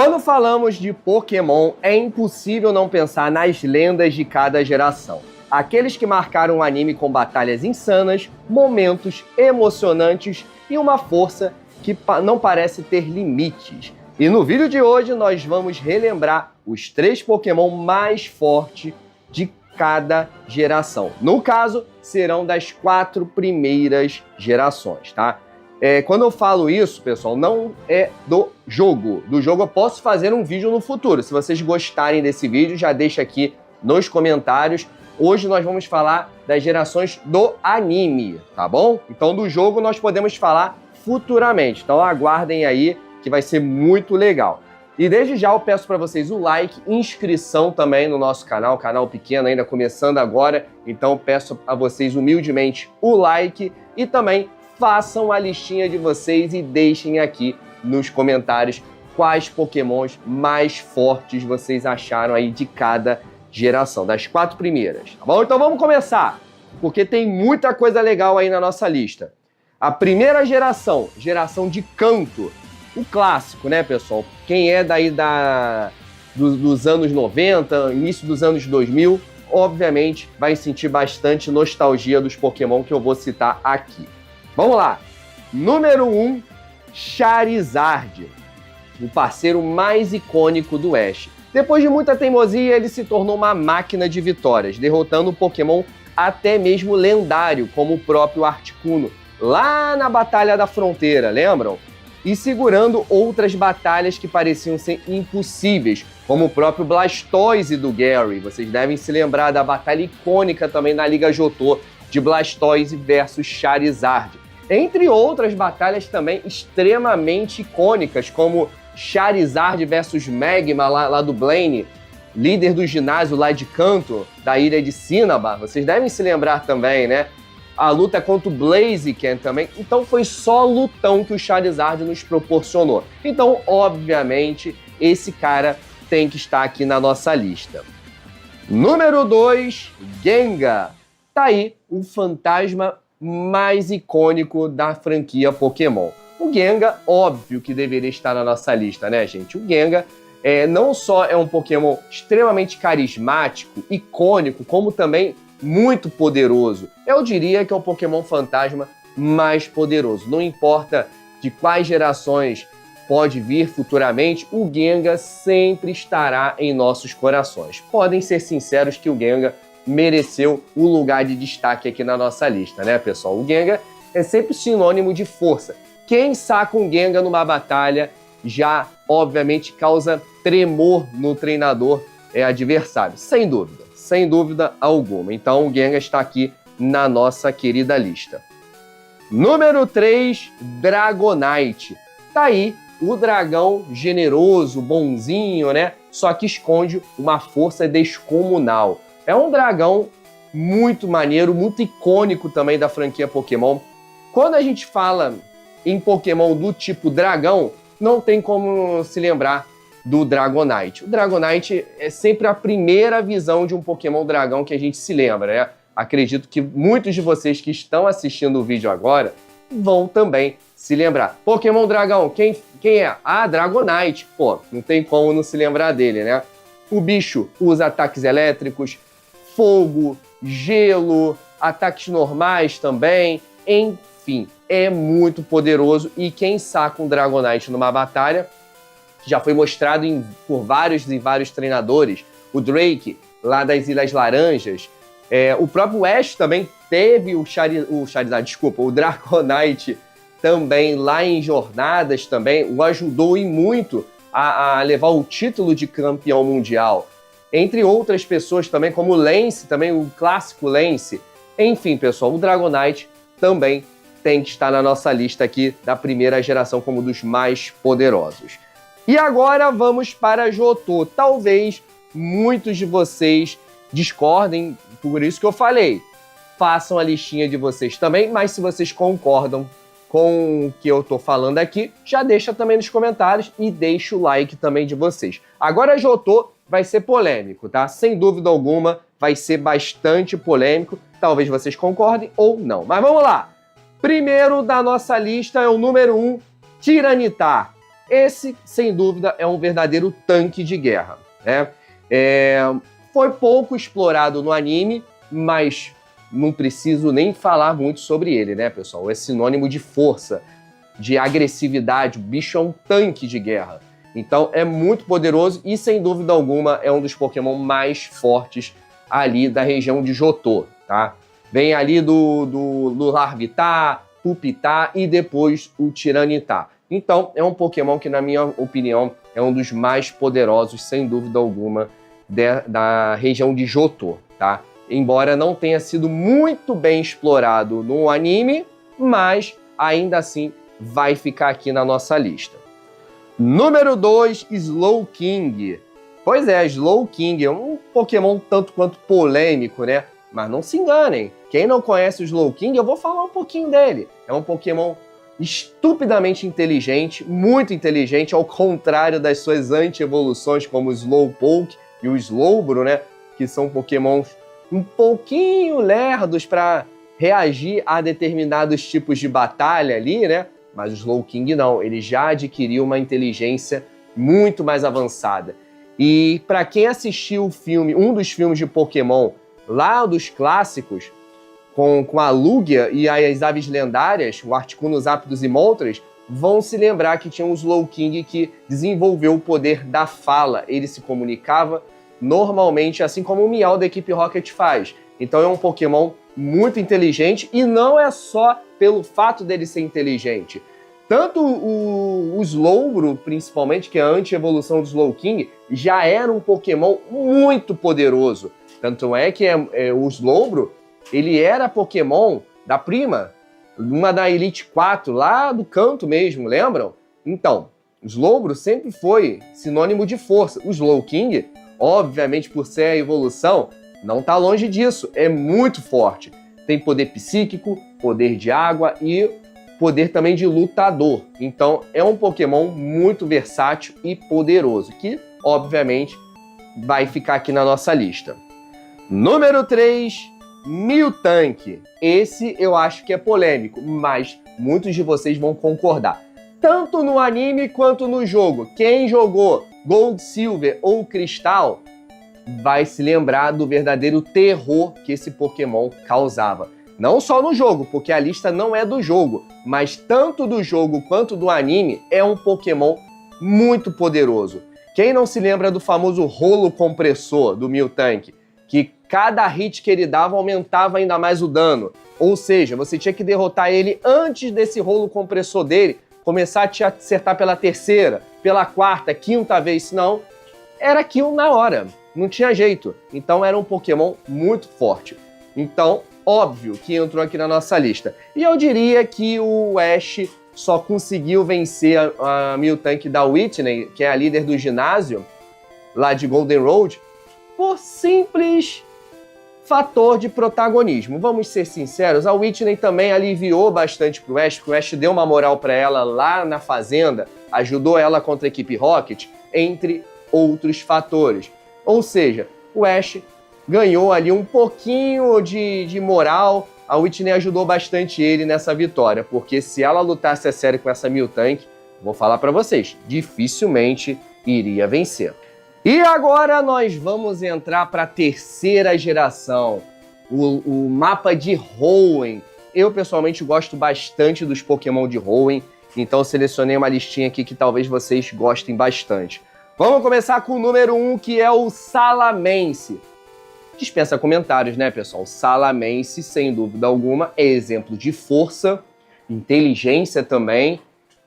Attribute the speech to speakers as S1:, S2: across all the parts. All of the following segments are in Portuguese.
S1: Quando falamos de Pokémon, é impossível não pensar nas lendas de cada geração. Aqueles que marcaram o anime com batalhas insanas, momentos emocionantes e uma força que não parece ter limites. E no vídeo de hoje nós vamos relembrar os 3 Pokémon mais fortes de cada geração. No caso, serão das 4 primeiras gerações, tá? Quando eu falo isso, pessoal, não é do jogo. Do jogo eu posso fazer um vídeo no futuro. Se vocês gostarem desse vídeo, já deixa aqui nos comentários. Hoje nós vamos falar das gerações do anime, tá bom? Então do jogo nós podemos falar futuramente. Então aguardem aí que vai ser muito legal. E desde já eu peço para vocês o like, inscrição também no nosso canal pequeno ainda começando agora. Então peço a vocês humildemente o like e também façam a listinha de vocês e deixem aqui nos comentários quais Pokémons mais fortes vocês acharam aí de cada geração, das 4 primeiras, tá bom? Então vamos começar, porque tem muita coisa legal aí na nossa lista. A primeira geração, geração de Kanto, o clássico, né, pessoal? Quem é daí dos anos 90, início dos anos 2000, obviamente vai sentir bastante nostalgia dos Pokémon que eu vou citar aqui. Vamos lá! Número 1, Charizard, o parceiro mais icônico do Ash. Depois de muita teimosia, ele se tornou uma máquina de vitórias, derrotando um Pokémon até mesmo lendário, como o próprio Articuno, lá na Batalha da Fronteira, lembram? E segurando outras batalhas que pareciam ser impossíveis, como o próprio Blastoise do Gary. Vocês devem se lembrar da batalha icônica também na Liga Johto, de Blastoise versus Charizard. Entre outras batalhas também extremamente icônicas, como Charizard versus Magma lá do Blaine, líder do ginásio lá de Kanto, da ilha de Cinnabar. Vocês devem se lembrar também, né? A luta contra o Blaziken também. Então foi só lutão que o Charizard nos proporcionou. Então, obviamente, esse cara tem que estar aqui na nossa lista. Número 2, Gengar. Tá aí o fantasma mais icônico da franquia Pokémon. O Gengar, óbvio que deveria estar na nossa lista, né, gente? O Gengar não só é um Pokémon extremamente carismático, icônico, como também muito poderoso. Eu diria que é o Pokémon fantasma mais poderoso. Não importa de quais gerações pode vir futuramente, o Gengar sempre estará em nossos corações. Podem ser sinceros que o Gengar mereceu o lugar de destaque aqui na nossa lista, né, pessoal? O Gengar é sempre sinônimo de força. Quem saca um Gengar numa batalha já, obviamente, causa tremor no treinador adversário, sem dúvida alguma. Então, o Gengar está aqui na nossa querida lista. Número 3, Dragonite. Tá aí o dragão generoso, bonzinho, né? Só que esconde uma força descomunal. É um dragão muito maneiro, muito icônico também da franquia Pokémon. Quando a gente fala em Pokémon do tipo dragão, não tem como se lembrar do Dragonite. O Dragonite é sempre a primeira visão de um Pokémon dragão que a gente se lembra, né? Acredito que muitos de vocês que estão assistindo o vídeo agora vão também se lembrar. Pokémon dragão, quem é? Ah, Dragonite. Pô, não tem como não se lembrar dele, né? O bicho usa ataques elétricos, fogo, gelo, ataques normais também, enfim, é muito poderoso e quem saca um Dragonite numa batalha, já foi mostrado por vários e vários treinadores, o Drake, lá das Ilhas Laranjas, o próprio Ash também teve o Dragonite também lá em Jornadas também, o ajudou e muito a levar o título de campeão mundial. Entre outras pessoas também, como o Lance, também o clássico Lance. Enfim, pessoal, o Dragonite também tem que estar na nossa lista aqui da primeira geração como dos mais poderosos. E agora vamos para Johto. Talvez muitos de vocês discordem, por isso que eu falei. Façam a listinha de vocês também, mas se vocês concordam com o que eu tô falando aqui, já deixa também nos comentários e deixa o like também de vocês. Agora Johto vai ser polêmico, tá? Sem dúvida alguma, vai ser bastante polêmico. Talvez vocês concordem ou não. Mas vamos lá! Primeiro da nossa lista é o número 1, Tiranitar. Esse, sem dúvida, é um verdadeiro tanque de guerra, né? Foi pouco explorado no anime, mas não preciso nem falar muito sobre ele, né, pessoal? É sinônimo de força, de agressividade. O bicho é um tanque de guerra. Então é muito poderoso e, sem dúvida alguma, é um dos Pokémon mais fortes ali da região de Johto, tá? Vem ali do Larvitar, Pupitar e depois o Tiranitar. Então é um Pokémon que, na minha opinião, é um dos mais poderosos, sem dúvida alguma, da região de Johto, tá? Embora não tenha sido muito bem explorado no anime, mas ainda assim vai ficar aqui na nossa lista. Número 2, Slowking. Pois é, Slowking é um Pokémon tanto quanto polêmico, né? Mas não se enganem, quem não conhece o Slowking, eu vou falar um pouquinho dele. É um Pokémon estupidamente inteligente, muito inteligente, ao contrário das suas anti-evoluções como o Slowpoke e o Slowbro, né? Que são Pokémons um pouquinho lerdos para reagir a determinados tipos de batalha ali, né? Mas o Slowking não, ele já adquiriu uma inteligência muito mais avançada. E para quem assistiu o filme, um dos filmes de Pokémon, lá dos clássicos, com a Lugia e as aves lendárias, o Articuno, Zapdos e Moltres, vão se lembrar que tinha um Slowking que desenvolveu o poder da fala. Ele se comunicava normalmente, assim como o Meow da equipe Rocket faz. Então é um Pokémon muito inteligente e não é só pelo fato dele ser inteligente. Tanto o Slowbro, principalmente, que é a anti-evolução do Slowking, já era um Pokémon muito poderoso. Tanto é que o Slowbro, ele era Pokémon da prima, uma da Elite 4, lá do canto mesmo, lembram? Então, o Slowbro sempre foi sinônimo de força. O Slowking, obviamente por ser a evolução, não está longe disso, é muito forte. Tem poder psíquico, poder de água e poder também de lutador. Então é um Pokémon muito versátil e poderoso, que obviamente vai ficar aqui na nossa lista. Número 3, Miltank. Esse eu acho que é polêmico, mas muitos de vocês vão concordar. Tanto no anime quanto no jogo. Quem jogou Gold, Silver ou Cristal vai se lembrar do verdadeiro terror que esse Pokémon causava. Não só no jogo, porque a lista não é do jogo, mas tanto do jogo quanto do anime é um Pokémon muito poderoso. Quem não se lembra do famoso rolo compressor do Miltank, que cada hit que ele dava aumentava ainda mais o dano. Ou seja, você tinha que derrotar ele antes desse rolo compressor dele começar a te acertar pela terceira, pela quarta, quinta vez, senão era kill na hora. Não tinha jeito. Então era um Pokémon muito forte. Então, óbvio que entrou aqui na nossa lista. E eu diria que o Ash só conseguiu vencer a Miltank da Whitney, que é a líder do ginásio, lá de Golden Road, por simples fator de protagonismo. Vamos ser sinceros, a Whitney também aliviou bastante pro Ash, porque o Ash deu uma moral para ela lá na fazenda, ajudou ela contra a equipe Rocket, entre outros fatores. Ou seja, o Ash ganhou ali um pouquinho de moral, a Whitney ajudou bastante ele nessa vitória, porque se ela lutasse a sério com essa Miltank, vou falar para vocês, dificilmente iria vencer. E agora nós vamos entrar para a terceira geração, o mapa de Hoenn. Eu pessoalmente gosto bastante dos Pokémon de Hoenn, então selecionei uma listinha aqui que talvez vocês gostem bastante. Vamos começar com o número 1, que é o Salamence. Dispensa comentários, né, pessoal? Salamence, sem dúvida alguma, é exemplo de força, inteligência também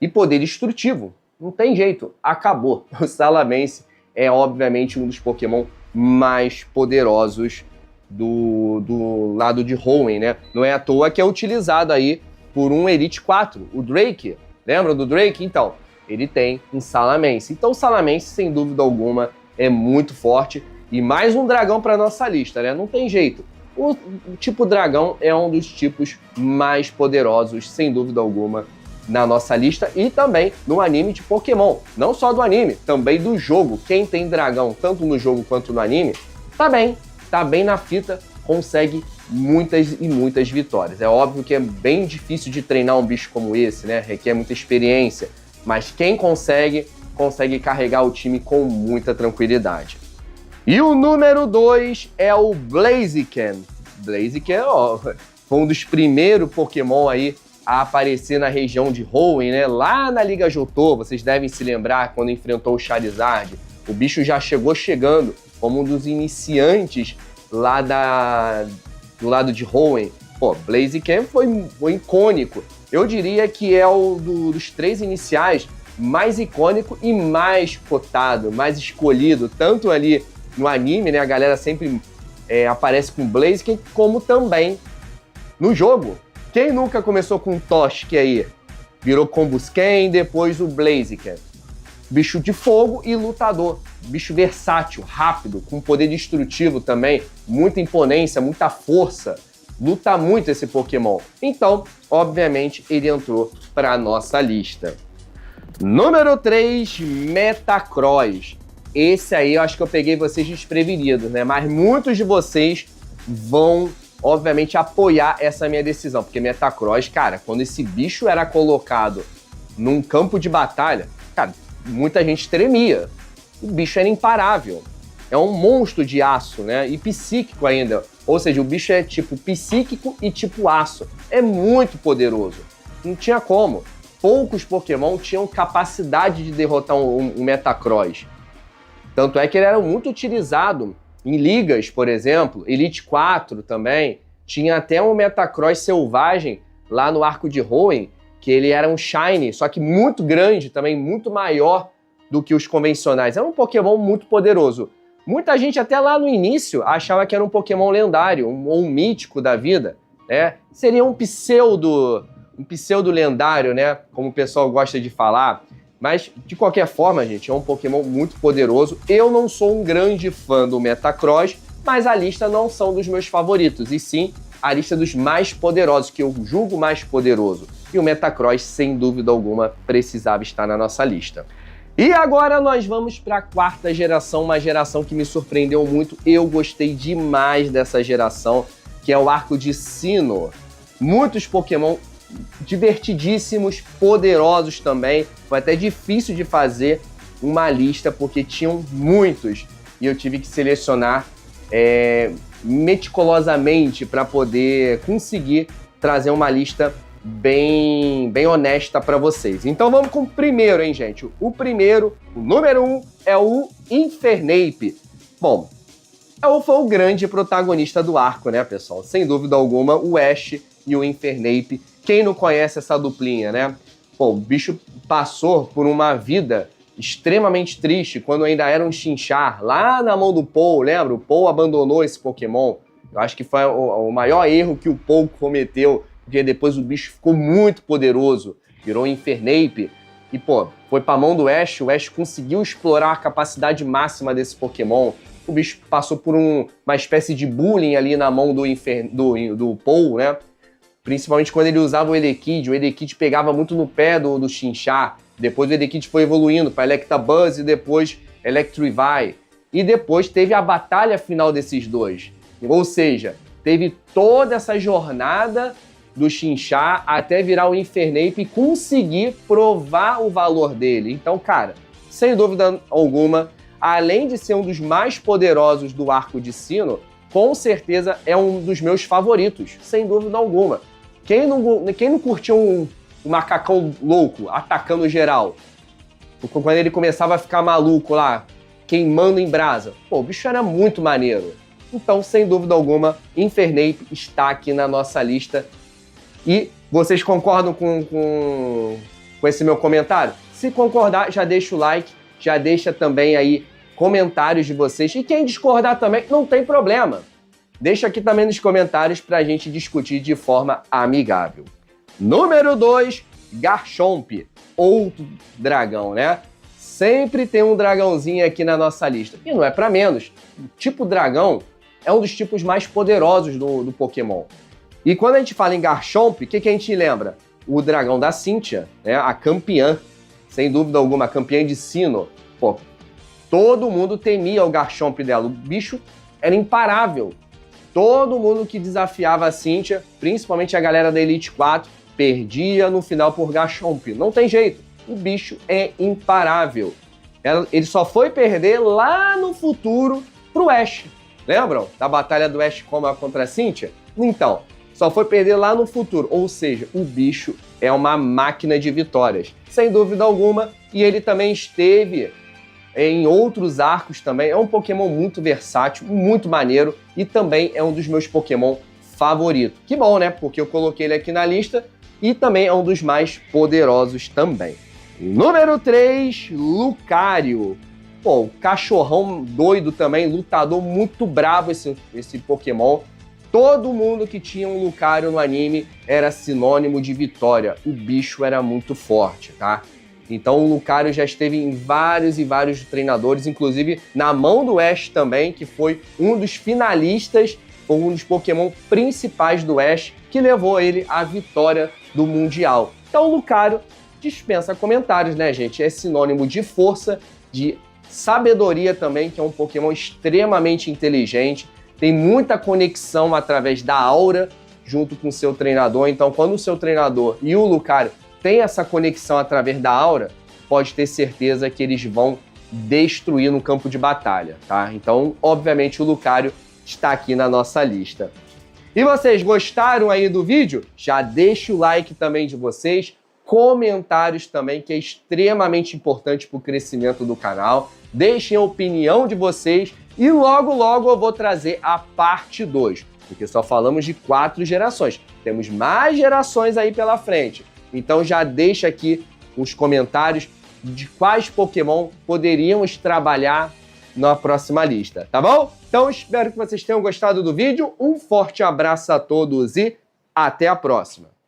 S1: e poder destrutivo. Não tem jeito, acabou. O Salamence é, obviamente, um dos Pokémon mais poderosos do lado de Hoenn, né? Não é à toa que é utilizado aí por um Elite 4, o Drake. Lembra do Drake? Então, ele tem um Salamence. Então, o Salamence, sem dúvida alguma, é muito forte. E mais um dragão para nossa lista, né? Não tem jeito. O tipo dragão é um dos tipos mais poderosos, sem dúvida alguma, na nossa lista e também no anime de Pokémon. Não só do anime, também do jogo. Quem tem dragão, tanto no jogo quanto no anime, tá bem na fita, consegue muitas e muitas vitórias. É óbvio que é bem difícil de treinar um bicho como esse, né? Requer muita experiência. mas quem consegue carregar o time com muita tranquilidade. E o número 2 é o Blaziken. Blaziken, foi um dos primeiros Pokémon aí a aparecer na região de Hoenn, né? Lá na Liga Johto, vocês devem se lembrar quando enfrentou o Charizard. O bicho já chegando como um dos iniciantes lá do lado de Hoenn. Pô, Blaziken foi icônico. Eu diria que é dos 3 iniciais mais icônico e mais cotado, mais escolhido, tanto ali no anime, né? A galera sempre aparece com Blaziken, como também no jogo. Quem nunca começou com um Toxic aí? Virou Combusken, depois o Blaziken. Bicho de fogo e lutador. Bicho versátil, rápido, com poder destrutivo também, muita imponência, muita força. Luta muito esse Pokémon. Então, obviamente, ele entrou para a nossa lista. Número 3, Metagross. Esse aí eu acho que eu peguei vocês desprevenidos, né? Mas muitos de vocês vão, obviamente, apoiar essa minha decisão. Porque Metagross, cara, quando esse bicho era colocado num campo de batalha, cara, muita gente tremia. O bicho era imparável. É um monstro de aço, né? E psíquico ainda. Ou seja, o bicho é tipo psíquico e tipo aço. É muito poderoso. Não tinha como. Poucos Pokémon tinham capacidade de derrotar um Metagross. Tanto é que ele era muito utilizado em ligas, por exemplo. Elite 4 também. Tinha até um Metagross selvagem lá no Arco de Hoenn, que ele era um Shiny, só que muito grande também, muito maior do que os convencionais. Era um Pokémon muito poderoso. Muita gente até lá no início achava que era um Pokémon lendário, ou um mítico da vida, né? Seria um pseudo lendário, né? Como o pessoal gosta de falar. Mas, de qualquer forma, gente, é um Pokémon muito poderoso. Eu não sou um grande fã do Metagross, mas a lista não são dos meus favoritos, e sim a lista dos mais poderosos, que eu julgo mais poderoso. E o Metagross, sem dúvida alguma, precisava estar na nossa lista. E agora nós vamos para a 4ª geração, uma geração que me surpreendeu muito. Eu gostei demais dessa geração, que é o Arco de Sinnoh. Muitos Pokémon divertidíssimos, poderosos também. Foi até difícil de fazer uma lista, porque tinham muitos. E eu tive que selecionar meticulosamente para poder conseguir trazer uma lista bem honesta para vocês. Então vamos com o primeiro, hein, gente? O número 1 é o Infernape. Bom, foi o grande protagonista do arco, né, pessoal? Sem dúvida alguma, o Ash e o Infernape. Quem não conhece essa duplinha, né? Bom, o bicho passou por uma vida extremamente triste quando ainda era um Chinchar, lá na mão do Paul, lembra? O Paul abandonou esse Pokémon. Eu acho que foi o maior erro que o Paul cometeu, porque depois o bicho ficou muito poderoso, virou Infernape, e pô, foi pra mão do Ash, o Ash conseguiu explorar a capacidade máxima desse Pokémon, o bicho passou por uma espécie de bullying ali na mão do Paul, né? Principalmente quando ele usava o Elekid pegava muito no pé do Chinchar, depois o Elekid foi evoluindo para Electabuzz e depois Electrivy, e depois teve a batalha final desses dois, ou seja, teve toda essa jornada do Chinchar até virar o Infernape e conseguir provar o valor dele. Então, cara, sem dúvida alguma, além de ser um dos mais poderosos do Arco de Sinnoh, com certeza é um dos meus favoritos, sem dúvida alguma. Quem não curtiu um macacão louco atacando geral? Quando ele começava a ficar maluco lá, queimando em brasa. Pô, o bicho era muito maneiro. Então, sem dúvida alguma, Infernape está aqui na nossa lista. E vocês concordam com esse meu comentário? Se concordar, já deixa o like, já deixa também aí comentários de vocês. E quem discordar também, não tem problema. Deixa aqui também nos comentários para a gente discutir de forma amigável. Número 2, Garchomp, outro dragão, né? Sempre tem um dragãozinho aqui na nossa lista. E não é para menos. O tipo dragão é um dos tipos mais poderosos do Pokémon. E quando a gente fala em Garchomp, o que a gente lembra? O dragão da Cynthia, né? A campeã, sem dúvida alguma, a campeã de Sinnoh. Pô, todo mundo temia o Garchomp dela. O bicho era imparável. Todo mundo que desafiava a Cynthia, principalmente a galera da Elite 4, perdia no final por Garchomp. Não tem jeito. o bicho é imparável. Ele só foi perder lá no futuro pro Ash. Lembram da batalha do Ash contra a Cynthia? Então, só foi perder lá no futuro. Ou seja, o bicho é uma máquina de vitórias, sem dúvida alguma. E ele também esteve em outros arcos também. É um Pokémon muito versátil, muito maneiro. E também é um dos meus Pokémon favoritos. Que bom, né? Porque eu coloquei ele aqui na lista. E também é um dos mais poderosos também. Número 3, Lucario. Pô, cachorrão doido também, lutador muito brabo esse Pokémon. Todo mundo que tinha um Lucario no anime era sinônimo de vitória. O bicho era muito forte, tá? Então o Lucario já esteve em vários e vários treinadores, inclusive na mão do Ash também, que foi um dos finalistas, ou um dos Pokémon principais do Ash, que levou ele à vitória do Mundial. Então o Lucario dispensa comentários, né, gente? É sinônimo de força, de sabedoria também, que é um Pokémon extremamente inteligente, tem muita conexão através da aura junto com o seu treinador. Então, quando o seu treinador e o Lucario têm essa conexão através da aura, pode ter certeza que eles vão destruir no campo de batalha, tá? Então, obviamente, o Lucario está aqui na nossa lista. E vocês gostaram aí do vídeo? Já deixa o like também de vocês, comentários também, que é extremamente importante para o crescimento do canal. Deixem a opinião de vocês e logo, logo eu vou trazer a parte 2, porque só falamos de 4 gerações. Temos mais gerações aí pela frente. Então já deixa aqui os comentários de quais Pokémon poderíamos trabalhar na próxima lista, tá bom? Então espero que vocês tenham gostado do vídeo. Um forte abraço a todos e até a próxima!